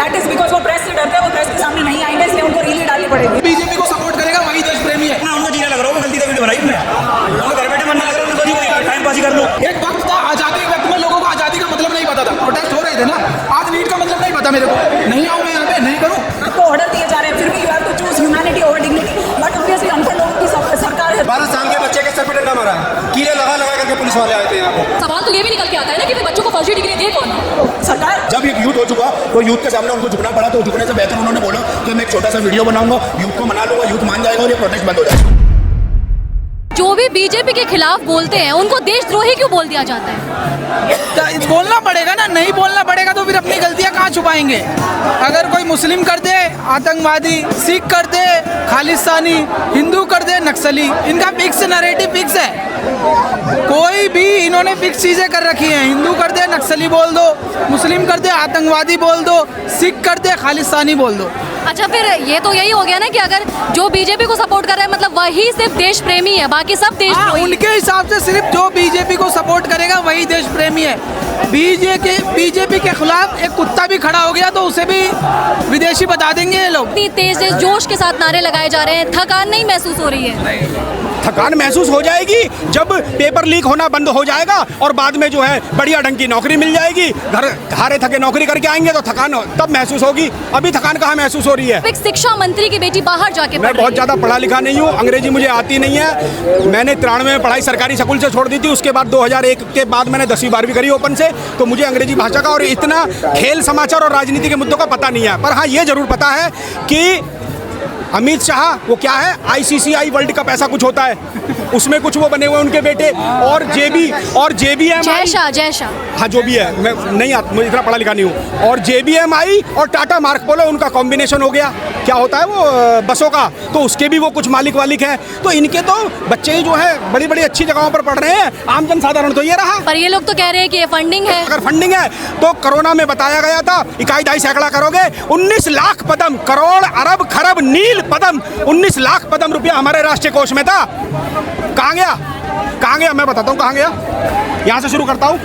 That is because वो press से डरते हैं, वो प्रेस के सामने नहीं आएंगे, इसलिए उनको रीली डालनी पड़ेगी। बीजेपी को सपोर्ट करेगा वही देश प्रेमी है। उनको जीने लग रहा हूँ, गलती का वीडियो बनाई मैं घर बैठे मन लग रहा है, उनको टाइम पास कर लूँ। एक वक्त था आजादी के वक्त में लोगों को आजादी का मतलब नहीं पता था, प्रोटेस्ट हो रहे थे ना। आज नीट का मतलब नहीं पता मेरे को, नहीं आऊँ मैं यहाँ पे, नहीं करूँ। आपको ऑर्डर दिए जा रहे हैं, फिर भी you have to choose humanity over dignity, but obviously अनपढ़ लोगों की सरकार है। 12 साल के बच्चे के सर पे डंडा मारा है, कीले लगा लगा करके पुलिस वाले आए थे यहाँ पे। सवाल तो ये भी निकल के आता है ना कि बच्चों को फर्जी डिग्री दे कौन? सरकार जब एक यूथ हो चुका तो यूथ के सामने उनको झुकना पड़ा, तो झुकने से बेहतर उन्होंने बोला कि मैं एक छोटा सा वीडियो बनाऊंगा, यूथ को मना लूंगा, यूथ मान जाएगा और ये प्रोटेस्ट बंद हो जाएगा। जो भी बीजेपी के खिलाफ बोलते हैं उनको देशद्रोही क्यों बोल दिया जाता है? बोलना पड़ेगा ना, नहीं बोलना पड़ेगा तो फिर अपनी गलतियां कहाँ छुपाएंगे। अगर कोई मुस्लिम कर दे आतंकवादी, सिख कर दे खालिस्तानी, हिंदू कर दे नक्सली, इनका फिक्स नैरेटिव फिक्स है। कोई भी इन्होंने फिक्स चीज़ें कर रखी हैं, हिंदू कर दे नक्सली बोल दो, मुस्लिम कर दे आतंकवादी बोल दो, सिख कर दे खालिस्तानी बोल दो। अच्छा, फिर ये तो यही हो गया ना कि अगर जो बीजेपी को सपोर्ट कर रहा है मतलब वही सिर्फ देश प्रेमी है, बाकी सब देशद्रोही। उनके हिसाब से सिर्फ जो बीजेपी को सपोर्ट करेगा वही देश प्रेमी है। बीजेपी के खिलाफ एक कुत्ता भी खड़ा हो गया तो उसे भी विदेशी बता देंगे ये लोग। इतनी तेज जोश के साथ नारे लगाए जा रहे हैं, थकान नहीं महसूस हो रही है? थकान महसूस हो जाएगी जब पेपर लीक होना बंद हो जाएगा और बाद में जो है बढ़िया ढंग की नौकरी मिल जाएगी। घर हारे थके नौकरी करके आएंगे तो थकान तब महसूस होगी, अभी थकान कहाँ महसूस हो रही है। एक शिक्षा मंत्री की बेटी बाहर जाके मैं बहुत ज़्यादा पढ़ा लिखा नहीं हूँ, अंग्रेजी मुझे आती नहीं है। मैंने 93 में पढ़ाई सरकारी स्कूल से छोड़ दी थी, उसके बाद 2001 के बाद मैंने 10वीं 12वीं करी ओपन से, तो मुझे अंग्रेजी भाषा का और इतना खेल समाचार और राजनीति के मुद्दों का पता नहीं है। पर हाँ ये जरूर पता है कि अमित शाह वो क्या है, ICCI वर्ल्ड कप ऐसा कुछ होता है, उसमें कुछ वो बने हुए उनके बेटे, और JBM जयशाह हाँ जो भी है, मैं नहीं आता, मुझे इतना पढ़ा लिखा नहीं हूँ। और JBMI और टाटा मार्क पोलो उनका कॉम्बिनेशन हो गया, क्या होता है वो बसों का, तो उसके भी वो कुछ मालिक हैं। तो इनके तो बच्चे जो है बड़ी बड़ी अच्छी जगहों पर पढ़ रहे हैं, आम जन साधारण तो ये रहा। पर ये लोग तो कह रहे हैं कि ये फंडिंग है। अगर फंडिंग है तो कोरोना में बताया गया था इकाई दहाई सैकड़ा करोगे, 19 लाख पदम, करोड़ अरब खरब नील पदम, 19 लाख पदम रुपया हमारे राष्ट्रीय कोष में था। कहाँ गया मैं बताता हूँ कहाँ गया। यहाँ से शुरू करता हूँ।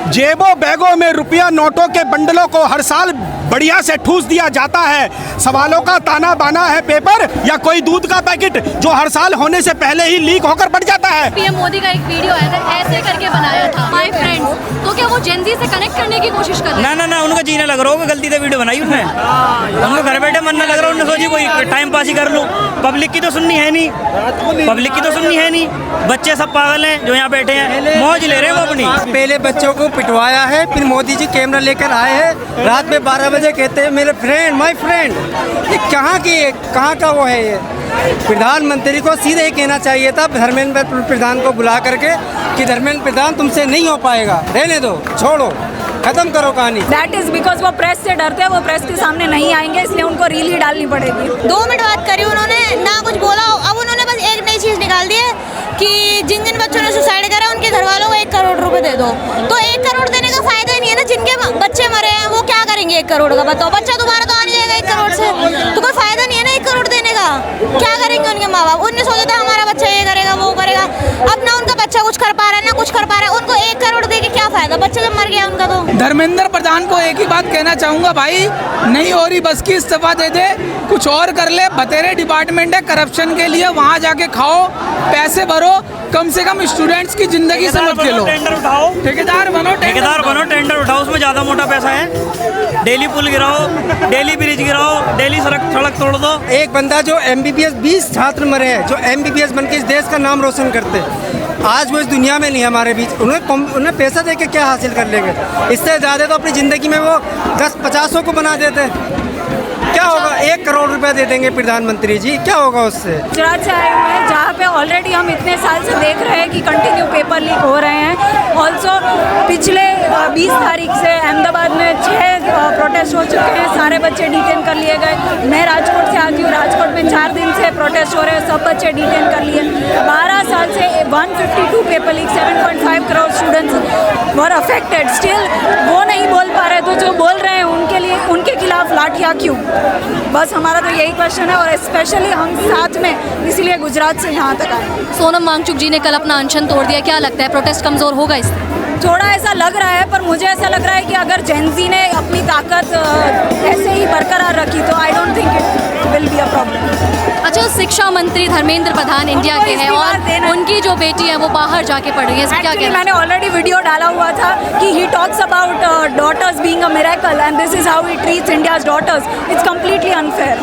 जेबों बैगों में रुपया नोटों के बंडलों को हर साल बढ़िया से ठूस दिया जाता है। सवालों का ताना बाना है पेपर या कोई दूध का पैकेट जो हर साल होने से पहले ही लीक होकर बढ़ जाता है। पीएम मोदी का एक वीडियो आया था, ऐसे करके बनाया था माय फ्रेंड्स, तो क्या वो जेनजी से कनेक्ट करने की कोशिश कर रहे हैं? ना उनको जीने लग रहा हूँ, गलती से वीडियो बनाई उसने, उनको घर बैठे मन लग रहा है, उन्होंने सोची कोई टाइम पास ही कर लूँ। पब्लिक की तो सुननी है नहीं, बच्चे सब पागल हैं जो यहाँ बैठे हैं, मौज ले रहे हैं वो अपनी। पहले बच्चों को पिटवाया है, फिर मोदी जी कैमरा लेकर आए हैं, रात में 12 बजे कहते हैं मेरे फ्रेंड माय फ्रेंड। ये कहाँ का वो है ये? प्रधानमंत्री को सीधे ही कहना चाहिए था धर्मेंद्र प्रधान को बुला करके कि धर्मेंद्र प्रधान तुमसे नहीं हो पाएगा, रहने दो, छोड़ो, खत्म करो कहानी। दैट इज बिकॉज वो प्रेस से डरते हैं, वो प्रेस के सामने नहीं आएंगे, इसलिए उनको रीली डालनी पड़ेगी। 2 मिनट बात करी उन्होंने, ना कुछ बोला। अब उन्होंने बस एक नई चीज़ निकाल दी है कि जिन बच्चों ने सुसाइड करा उनके घर वालों को 1 करोड़ रुपए दे दो। तो 1 करोड़ देने का फायदा ही नहीं है ना, जिनके बच्चे मरे हैं वो क्या करेंगे 1 करोड़ का? बताओ, बच्चा दोबारा तो आ नहीं जाएगा 1 करोड़ से, तो कोई फायदा नहीं है ना 1 करोड़ देने का। क्या करेंगे उनके माँ बाप? उनने सोचा था हमारा बच्चा ये करेगा वो करेगा, अब ना उनका बच्चा कुछ कर पा रहा है ना कुछ कर पा रहा है, उनको 1 करोड़ दे के क्या फायदा? बच्चा जब मर गया उनका। तो धर्मेंद्र प्रधान को एक ही बात कहना चाहूंगा, भाई नहीं हो रही बस की, इस्तीफा दे दे, कुछ और कर ले। बतेरे डिपार्टमेंट है करप्शन के लिए, वहाँ जाके खाओ, पैसे भरो, कम से कम स्टूडेंट्स की जिंदगी से मत खेलो। टेंडर उठाओ, ठेकेदार बनो, टेंडर उठाओ, उसमें ज़्यादा मोटा पैसा है। डेली पुल गिराओ, डेली ब्रिज गिराओ, डेली सड़क तोड़ दो। एक बंदा जो MBBS 20 छात्र मरे हैं, जो MBBS बन के इस देश का नाम रोशन करते, आज वो इस दुनिया में नहीं हमारे बीच। उन्हें पैसा दे के क्या हासिल कर लेंगे? इससे ज़्यादा तो अपनी ज़िंदगी में वो 10-50 को बना देते। क्या होगा? 1 करोड़ रुपए दे देंगे प्रधानमंत्री जी, क्या होगा उससे? गुजरात से आए हुए हैं जहाँ पे ऑलरेडी हम इतने साल से देख रहे हैं कि कंटिन्यू पेपर लीक हो रहे हैं। ऑल्सो पिछले 20 तारीख से अहमदाबाद में 6 प्रोटेस्ट हो चुके हैं, सारे बच्चे डिटेन कर लिए गए। मैं राजकोट से आती हूँ, राजकोट में 4 दिन से प्रोटेस्ट हो रहे हैं, सब बच्चे डिटेन कर लिए। 12 साल से 152 paper leak, 7.5 crore students were affected. Still वो नहीं बोल पा रहे, तो जो बोल रहे हैं उनके खिलाफ लाठियाँ क्यों? बस हमारा तो यही क्वेश्चन है, और स्पेशली हम साथ में इसलिए गुजरात से यहाँ तक आए। सोनम वांगचुक जी ने कल अपना अनशन तोड़ दिया, क्या लगता है प्रोटेस्ट कमजोर होगा इससे? थोड़ा ऐसा लग रहा है, पर मुझे ऐसा लग रहा है कि अगर जेनजी ने अपनी ताकत ऐसे ही मंत्री धर्मेंद्र प्रधान इंडिया के हैं और उनकी जो बेटी है वो बाहर जाके पढ़ रही है, इसमें क्या Actually, कहना मैंने ऑलरेडी वीडियो डाला हुआ था कि he talks about daughters being a miracle and this is how he treats India's daughters. It's completely unfair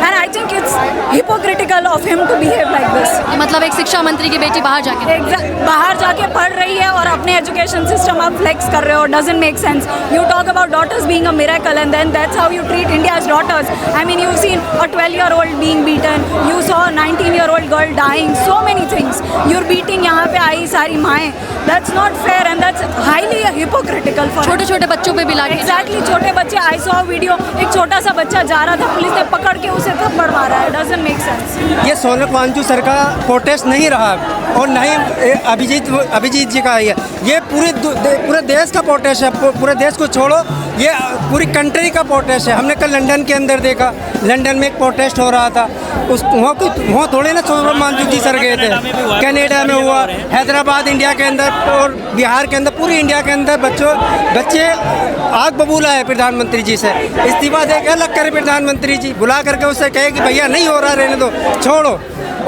and I think it's hypocritical of him to behave like this. मतलब एक शिक्षा मंत्री की बेटी बाहर जाके बाहर जाके पढ़ रही है और अपने एजुकेशन सिस्टम आप फ्लेक्स कर रहे हो. Doesn't make sense. You talk about daughters being a miracle and then that's how you treat India's daughters. I mean you seen a 12-year-old being beaten, you saw a 19-year-old girl dying, so many things. You are beating यहाँ पे आई सारी माएँ. That's not fair and that's highly hypocritical for छोटे छोटे बच्चों पे भी लाके. एग्जैक्टली. छोटे बच्चे, आई सॉ वीडियो, एक छोटा सा बच्चा जा रहा था, पुलिस ने पकड़ के उसे थप्पड़ मारा है. Doesn't make sense. ये सोनक वांचू सर का प्रोटेस्ट नहीं रहा और न ही अभिजीत जी का ये पूरे देश का प्रोटेस्ट है. पूरे देश को छोड़ो, ये पूरी कंट्री का प्रोटेस्ट है. हमने कल लंदन के अंदर देखा, लंदन में एक प्रोटेस्ट हो रहा था. वहाँ थोड़े ना सोनक वांचू जी सर गए थे. कनाडा में हुआ, हैदराबाद इंडिया के अंदर और बिहार के अंदर, पूरी इंडिया के अंदर बच्चे आग बबूला है प्रधानमंत्री जी से. इस्तीफा दे के अलग करे प्रधानमंत्री जी, बुला करके उससे कहे कि भैया नहीं हो रहा, रहने दो, छोड़ो,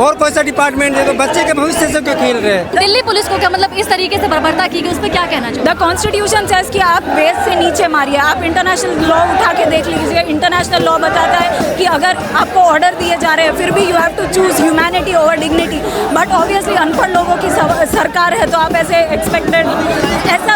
और कोई सा डिपार्टमेंट दे दो. बच्चे के भविष्य से क्यों खेल रहे हैं? दिल्ली पुलिस को क्या मतलब इस तरीके से बर्बरता की गई, उस पर क्या कहना चाहिए? द कॉन्स्टिट्यूशन सेज कि आप बेस से नीचे मारिए. आप इंटरनेशनल लॉ उठा के देख लीजिए. इंटरनेशनल लॉ बताता है कि अगर आपको ऑर्डर दिए जा रहे हैं फिर भी you have to choose humanity over dignity. But obviously अनपढ़ लोगों की सरकार है तो आप ऐसा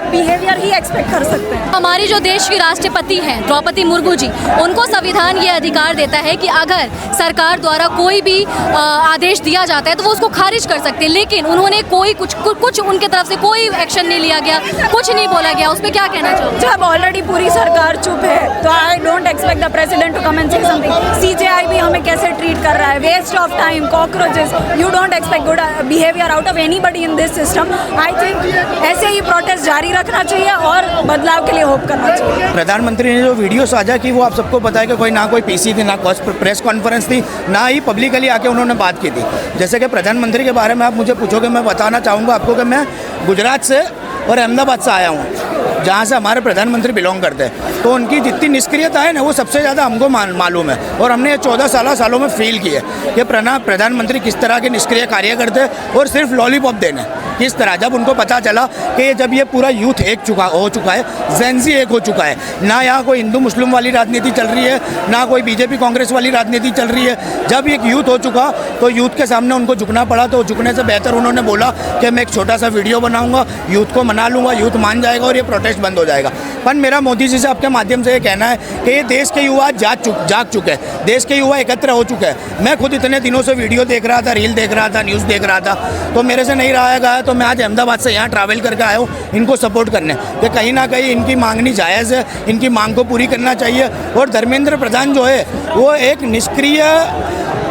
बिहेवियर ही एक्सपेक्ट कर सकते हैं. हमारी जो देश की राष्ट्रपति हैं द्रौपदी मुर्मू जी, उनको संविधान ये अधिकार देता है कि अगर सरकार द्वारा कोई भी आदेश दिया जाता है तो वो उसको खारिज कर सकते हैं. लेकिन उन्होंने कुछ उनके तरफ से कोई एक्शन नहीं लिया गया, कुछ नहीं बोला गया. उस पर क्या कहना चाहोगे? जब ऑलरेडी पूरी सरकार चुप है तो I don't expect the president to come and say something. CJI भी हमें कैसे ट्रीट कर रहा है, waste of time, cockroaches. You don't expect good behaviour out of anybody in this system. I think ऐसे ही प्रोटेस्ट जारी रखना चाहिए और बदलाव के लिए होप करना चाहिए. प्रधानमंत्री ने जो वीडियो साझा की वो आप सबको पता है कि कोई ना कोई पीसी थी, ना प्रेस कॉन्फ्रेंस थी, ना ही पब्लिकली आके उन्होंने बात की थी. जैसे कि प्रधानमंत्री के बारे में आप मुझे पूछोगे, मैं बताना चाहूँगा आपको कि मैं गुजरात से और अहमदाबाद से आया हूँ, जहाँ से हमारे प्रधानमंत्री बिलोंग करते हैं. तो उनकी जितनी निष्क्रियता है ना वो सबसे ज़्यादा हमको मालूम है और हमने ये 14 सालों में फील की है कि प्रधानमंत्री किस तरह के निष्क्रिय कार्य करते हैं और सिर्फ लॉलीपॉप देने. किस तरह जब उनको पता चला कि जब ये पूरा यूथ हो चुका है, जेनजी एक हो चुका है, ना यहाँ कोई हिंदू मुस्लिम वाली राजनीति चल रही है, ना कोई बीजेपी कांग्रेस वाली राजनीति चल रही है. जब एक यूथ हो चुका तो यूथ के सामने उनको झुकना पड़ा. तो झुकने से बेहतर उन्होंने बोला कि मैं एक छोटा सा वीडियो बनाऊंगा, यूथ को मना लूँगा, यूथ मान जाएगा और ये प्रोटेस्ट बंद हो जाएगा. पर मेरा मोदी जी से आपके माध्यम से ये कहना है कि ये देश के युवा जाग चुके हैं, देश के युवा एकत्र हो चुके हैं. मैं खुद इतने दिनों से वीडियो देख रहा था, रील देख रहा था, न्यूज़ देख रहा था, तो मेरे से नहीं रहा गया. तो मैं आज अहमदाबाद से यहाँ ट्रैवल करके आया हूँ इनको सपोर्ट करने कि कहीं ना कहीं इनकी मांगनी जायज़ है, इनकी मांग को पूरी करना चाहिए. और धर्मेंद्र प्रधान जो है वो एक निष्क्रिय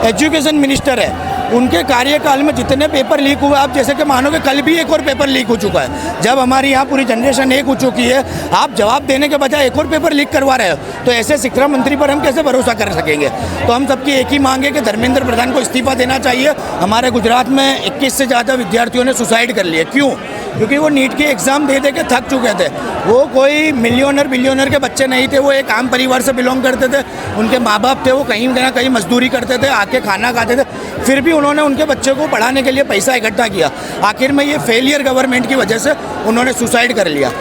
एजुकेशन मिनिस्टर है. उनके कार्यकाल में जितने पेपर लीक हुए, आप जैसे कि मानो कि कल भी एक और पेपर लीक हो चुका है. जब हमारी यहाँ पूरी जनरेशन एक हो चुकी है, आप जवाब देने के बजाय एक और पेपर लीक करवा रहे हो, तो ऐसे शिक्षा मंत्री पर हम कैसे भरोसा कर सकेंगे. तो हम सबकी एक ही मांग है कि धर्मेंद्र प्रधान को इस्तीफा देना चाहिए. हमारे गुजरात में 21 से ज़्यादा विद्यार्थियों ने सुसाइड कर लिए. क्यों? क्योंकि वो नीट के एग्ज़ाम दे के थक चुके थे. वो कोई बिलियनर के बच्चे नहीं थे, वो एक आम परिवार से बिलोंग करते थे. उनके माँ बाप थे, वो कहीं ना कहीं मजदूरी करते थे, आके खाना खाते थे. फिर भी उन्होंने उनके बच्चे को पढ़ाने के लिए पैसा इकट्ठा किया. आखिर में ये फेलियर गवर्नमेंट की वजह से उन्होंने सुसाइड कर लिया.